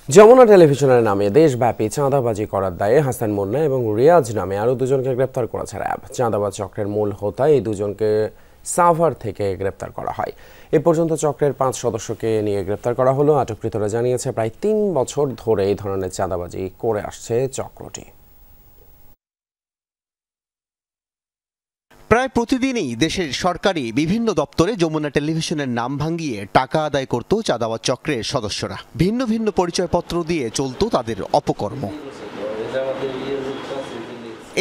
যমুনা টেলিভিশনের নামে দেশব্যাপী চাঁদাবাজি করার দায়ে হাসান মুন্না এবং রিয়াজ নামে আরও দুজনকে গ্রেপ্তার করেছে র্যাব। চাঁদাবাজ চক্রের মূল হোতা এই দুজনকে সাভার থেকে গ্রেপ্তার করা হয়। এ পর্যন্ত চক্রের 5 সদস্যকে নিয়ে গ্রেপ্তার করা হলো। আটককৃতরা জানিয়েছে প্রায় 3 বছর ধরে এই ধরনের চাঁদাবাজি করে আসছে চক্রটি। প্রায় প্রতিদিনই দেশের সরকারি বিভিন্ন দপ্তরে যমুনা টেলিভিশনের নাম ভাঙিয়ে টাকা আদায় করত চাঁদাবাজ চক্রের সদস্যরা। ভিন্ন ভিন্ন পরিচয়পত্র দিয়ে চলত তাদের অপকর্ম।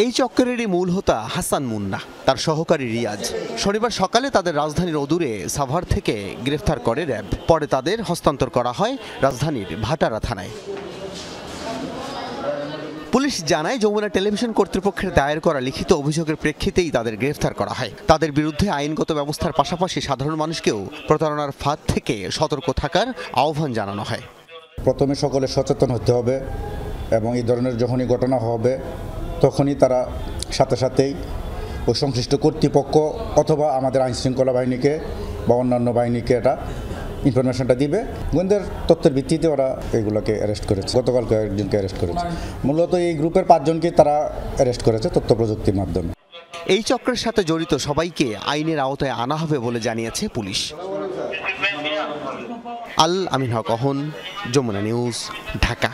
এই চক্রেরই মূল হোতা হাসান মুন্না, তার সহকারী রিয়াজ। শনিবার সকালে তাদের রাজধানীর অদূরে সাভার থেকে গ্রেফতার করে র্যাব। পরে তাদের হস্তান্তর করা হয় রাজধানীর ভাটারা থানায়। পুলিশ জানায়, যমুনা টেলিভিশন কর্তৃপক্ষের দায়ের করা লিখিত অভিযোগের প্রেক্ষিতেই তাদের গ্রেফতার করা হয়। তাদের বিরুদ্ধে আইনগত ব্যবস্থার পাশাপাশি সাধারণ মানুষকেও প্রতারণার ফাঁদ থেকে সতর্ক থাকার আহ্বান জানানো হয়। প্রথমে সকলে সচেতন হতে হবে এবং এই ধরনের যখনই ঘটনা হবে তখনই তারা সাথে সাথেই ওই সংশ্লিষ্ট কর্তৃপক্ষ অথবা আমাদের আইনশৃঙ্খলা বাহিনীকে বা অন্যান্য বাহিনীকে এটা ইনফরমেশনটা দিবে। গোয়েন্দার তথ্যের ভিত্তিতে ওরা এগুলোকে অ্যারেস্ট করেছে। গতকালকে একজনকে অ্যারেস্ট করেছে। মূলত এই গ্রুপের 5 জনকে তারা অ্যারেস্ট করেছে তথ্য প্রযুক্তির মাধ্যমে। এই চক্রের সাথে জড়িত সবাইকে আইনের আওতায় আনা হবে বলে জানিয়েছে পুলিশ। আল আমিন হক অহন, যমুনা নিউজ, ঢাকা।